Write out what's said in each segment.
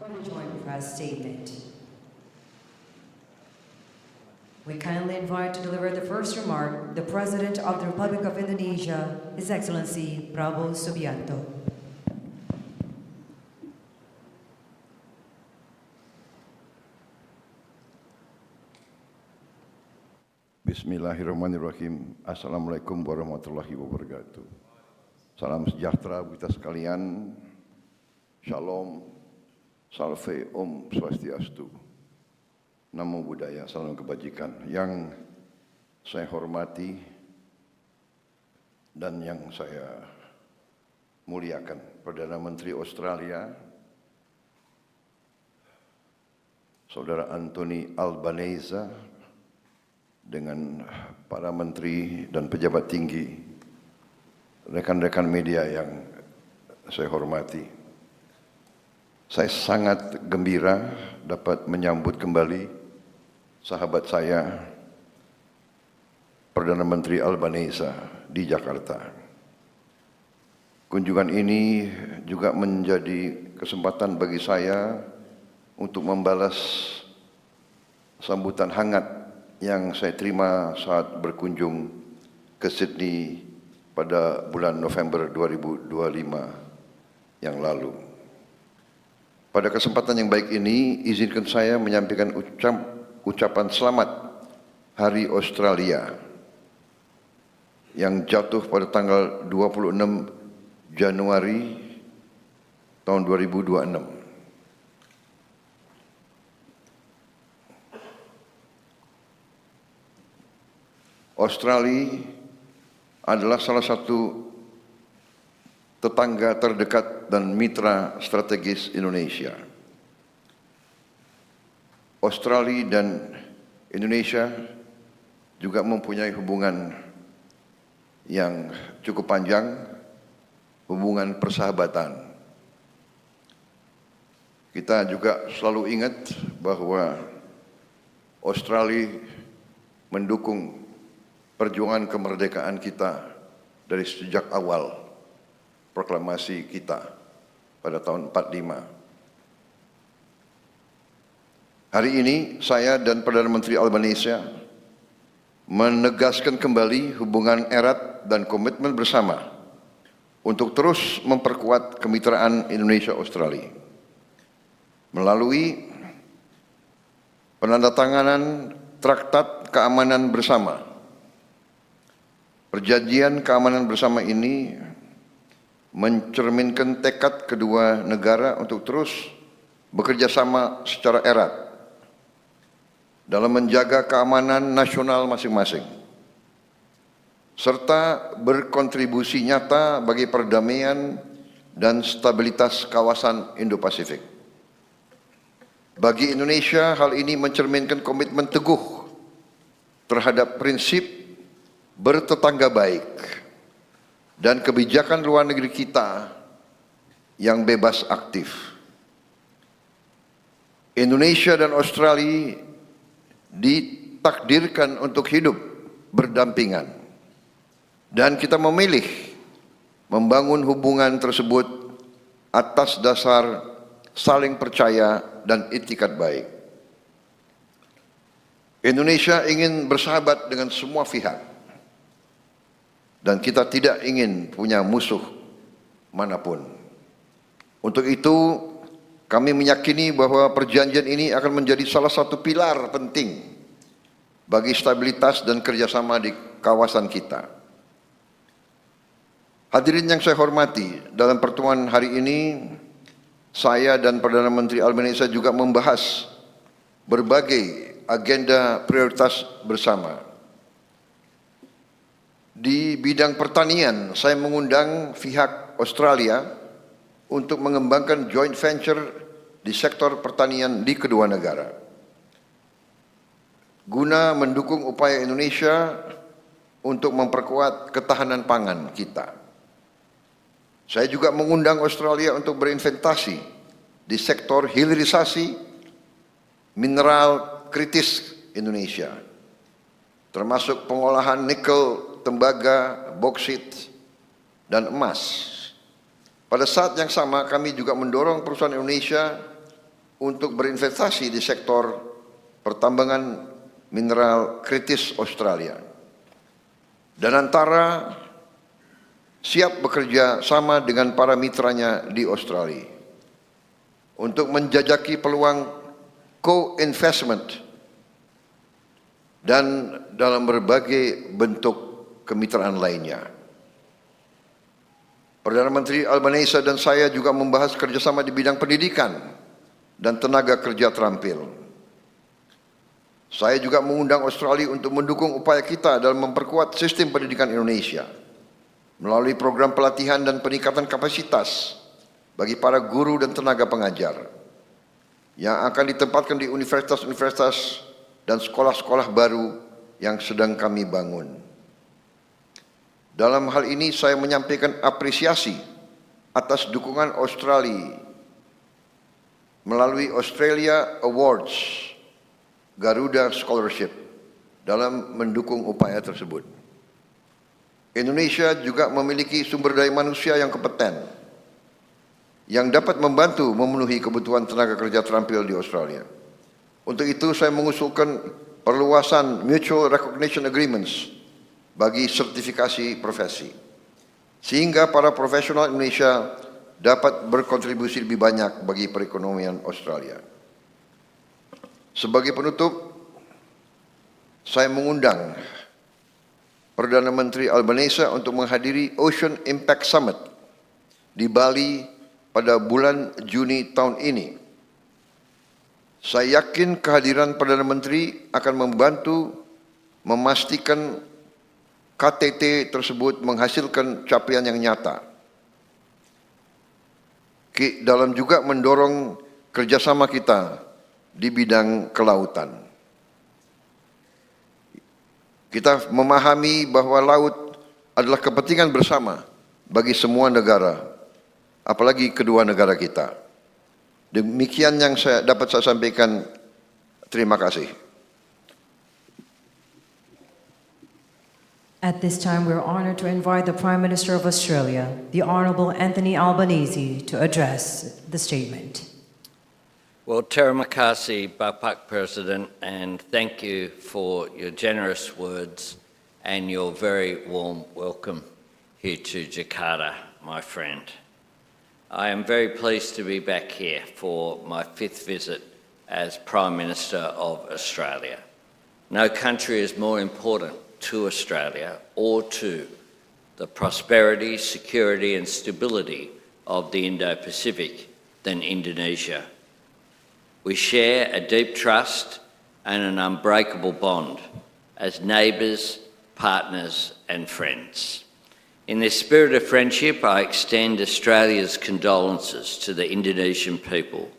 for the joint press statement. We kindly invite to deliver the first remark the President of the Republic of Indonesia, His Excellency Prabowo Subianto. Bismillahirrahmanirrahim. Assalamualaikum warahmatullahi wabarakatuh. Salam sejahtera kita sekalian. Shalom, salve, om swastiastu. Namo Buddhaya, salam kebajikan. Yang saya hormati dan yang saya muliakan, Perdana Menteri Australia, Saudara Anthony Albanese, dengan para menteri dan pejabat tinggi, rekan-rekan media yang saya hormati. Saya sangat gembira dapat menyambut kembali sahabat saya, Perdana Menteri Albanese di Jakarta. Kunjungan ini juga menjadi kesempatan bagi saya untuk membalas sambutan hangat yang saya terima saat berkunjung ke Sydney pada bulan November 2025 yang lalu. Pada kesempatan yang baik ini, izinkan saya menyampaikan ucapan selamat Hari Australia yang jatuh pada tanggal 26 Januari tahun 2026. Australia adalah salah satu tetangga terdekat dan mitra strategis Indonesia. Australia dan Indonesia juga mempunyai hubungan yang cukup panjang, hubungan persahabatan. Kita juga selalu ingat bahwa Australia mendukung perjuangan kemerdekaan kita dari sejak awal proklamasi kita pada tahun 45. Hari ini saya dan Perdana Menteri Albanese menegaskan kembali hubungan erat dan komitmen bersama untuk terus memperkuat kemitraan Indonesia-Australia melalui penandatanganan Traktat Keamanan Bersama. Perjanjian keamanan bersama ini mencerminkan tekad kedua negara untuk terus bekerja sama secara erat dalam menjaga keamanan nasional masing-masing, serta berkontribusi nyata bagi perdamaian dan stabilitas kawasan Indo-Pasifik. Bagi Indonesia, hal ini mencerminkan komitmen teguh terhadap prinsip bertetangga baik dan kebijakan luar negeri kita yang bebas aktif. Indonesia dan Australia ditakdirkan untuk hidup berdampingan, dan kita memilih membangun hubungan tersebut atas dasar saling percaya dan itikat baik. Indonesia ingin bersahabat dengan semua pihak, dan kita tidak ingin punya musuh manapun. Untuk itu, kami meyakini bahwa perjanjian ini akan menjadi salah satu pilar penting bagi stabilitas dan kerjasama di kawasan kita. Hadirin yang saya hormati, dalam pertemuan hari ini, saya dan Perdana Menteri Albanese juga membahas berbagai agenda prioritas bersama. Di bidang pertanian, saya mengundang pihak Australia untuk mengembangkan joint venture di sektor pertanian di kedua negara, guna mendukung upaya Indonesia untuk memperkuat ketahanan pangan kita. Saya juga mengundang Australia untuk berinvestasi di sektor hilirisasi mineral kritis Indonesia, termasuk pengolahan nikel, tembaga, boksit, dan emas. Pada saat yang sama, kami juga mendorong perusahaan Indonesia untuk berinvestasi di sektor pertambangan mineral kritis Australia. Dan antara siap bekerja sama dengan para mitranya di Australia untuk menjajaki peluang co-investment dan dalam berbagai bentuk kemitraan lainnya. Perdana Menteri Albanese dan saya juga membahas kerjasama di bidang pendidikan dan tenaga kerja terampil. Saya juga mengundang Australia untuk mendukung upaya kita dalam memperkuat sistem pendidikan Indonesia melalui program pelatihan dan peningkatan kapasitas bagi para guru dan tenaga pengajar yang akan ditempatkan di universitas-universitas dan sekolah-sekolah baru yang sedang kami bangun. Dalam hal ini saya menyampaikan apresiasi atas dukungan Australia melalui Australia Awards Garuda Scholarship dalam mendukung upaya tersebut. Indonesia juga memiliki sumber daya manusia yang kompeten yang dapat membantu memenuhi kebutuhan tenaga kerja terampil di Australia. Untuk itu saya mengusulkan perluasan Mutual Recognition Agreements bagi sertifikasi profesi, sehingga para profesional Indonesia dapat berkontribusi lebih banyak bagi perekonomian Australia. Sebagai penutup, saya mengundang Perdana Menteri Albanese untuk menghadiri Ocean Impact Summit di Bali pada bulan Juni tahun ini. Saya yakin kehadiran Perdana Menteri akan membantu memastikan KTT tersebut menghasilkan capaian yang nyata. Dalam juga mendorong kerjasama kita di bidang kelautan. Kita memahami bahwa laut adalah kepentingan bersama bagi semua negara, apalagi kedua negara kita. Demikian yang dapat saya sampaikan. Terima kasih. At this time, we're honored to invite the Prime Minister of Australia, the Honourable Anthony Albanese, to address the statement. Well, terima kasih, Bapak President, and thank you for your generous words and your very warm welcome here to Jakarta, my friend. I am very pleased to be back here for my 5th visit as Prime Minister of Australia. No country is more important to Australia or to the prosperity, security and stability of the Indo-Pasifik than Indonesia. We share a deep trust and an unbreakable bond as neighbours, partners and friends. In this spirit of friendship, I extend Australia's condolences to the Indonesian people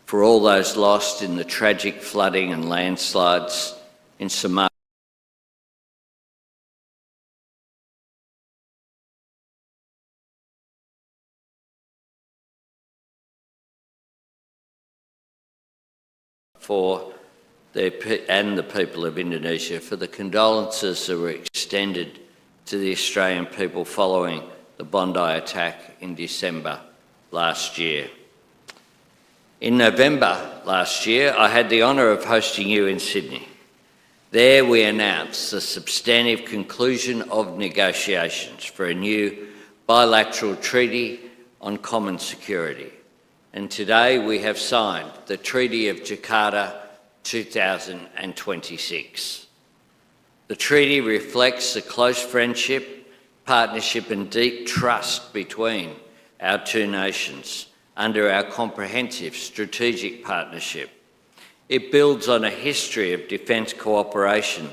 for all those lost in the tragic flooding and landslides in Sumatra and the people of Indonesia for the condolences that were extended to the Australian people following the Bondi attack in December last year. In November last year, I had the honour of hosting you in Sydney. There we announced the substantive conclusion of negotiations for a new bilateral treaty on common security. And today we have signed the Treaty of Jakarta 2026. The treaty reflects the close friendship, partnership and deep trust between our two nations under our comprehensive strategic partnership. It builds on a history of defence cooperation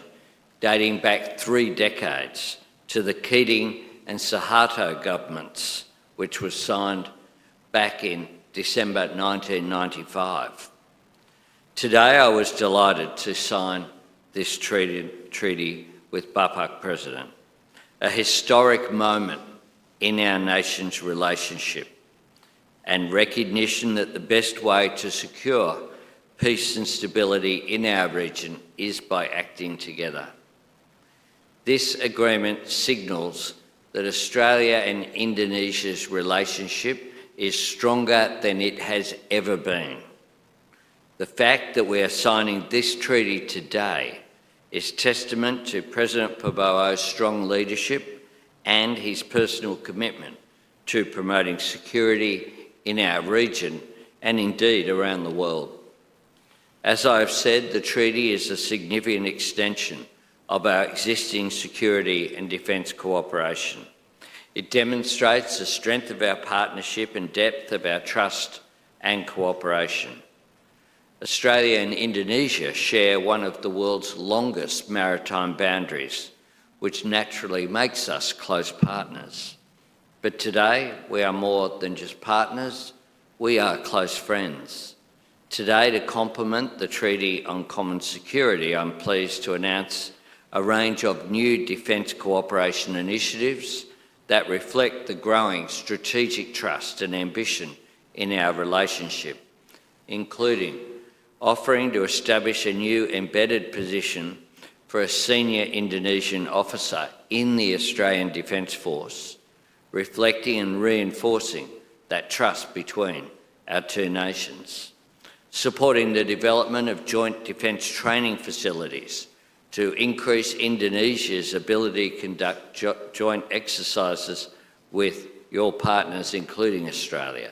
dating back 3 decades to the Keating and Suharto governments, which was signed back in December 1995. Today I was delighted to sign this treaty with Bapak President, a historic moment in our nation's relationship and recognition that the best way to secure peace and stability in our region is by acting together. This agreement signals that Australia and Indonesia's relationship is stronger than it has ever been. The fact that we are signing this treaty today is testament to President Prabowo's strong leadership and his personal commitment to promoting security in our region and indeed around the world. As I have said, the treaty is a significant extension of our existing security and defence cooperation. It demonstrates the strength of our partnership and depth of our trust and cooperation. Australia and Indonesia share one of the world's longest maritime boundaries, which naturally makes us close partners. But today, we are more than just partners, we are close friends. Today, to complement the Treaty on Common Security, I'm pleased to announce a range of new defence cooperation initiatives that reflect the growing strategic trust and ambition in our relationship, including offering to establish a new embedded position for a senior Indonesian officer in the Australian Defence Force, reflecting and reinforcing that trust between our two nations. Supporting the development of joint defence training facilities to increase Indonesia's ability to conduct joint exercises with your partners, including Australia.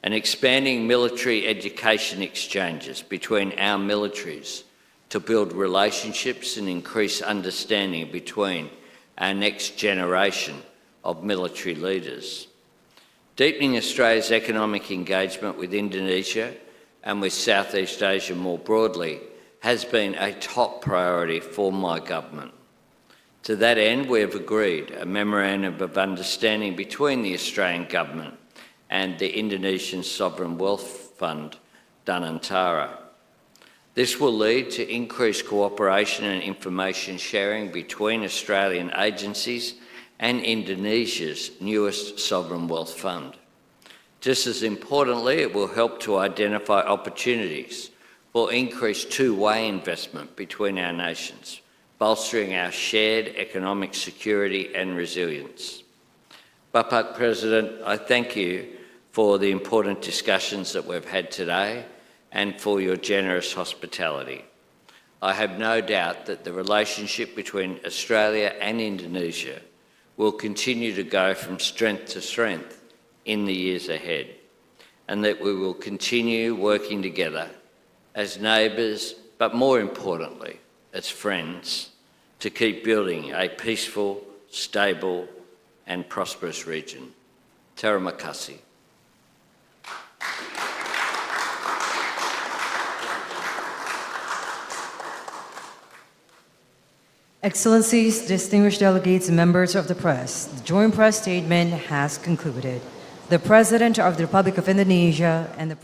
And expanding military education exchanges between our militaries to build relationships and increase understanding between our next generation of military leaders. Deepening Australia's economic engagement with Indonesia and with Southeast Asia more broadly has been a top priority for my government. To that end, we have agreed a memorandum of understanding between the Australian government and the Indonesian Sovereign Wealth Fund, antara. This will lead to increased cooperation and information sharing between Australian agencies and Indonesia's newest sovereign wealth fund. Just as importantly, it will help to identify opportunities for increased two-way investment between our nations, bolstering our shared economic security and resilience. Bapak President, I thank you for the important discussions that we've had today and for your generous hospitality. I have no doubt that the relationship between Australia and Indonesia will continue to go from strength to strength in the years ahead, and that we will continue working together as neighbours, but more importantly, as friends, to keep building a peaceful, stable and prosperous region. Terima kasih. Excellencies, distinguished delegates, and members of the press, the joint press statement has concluded. The President of the Republic of Indonesia and the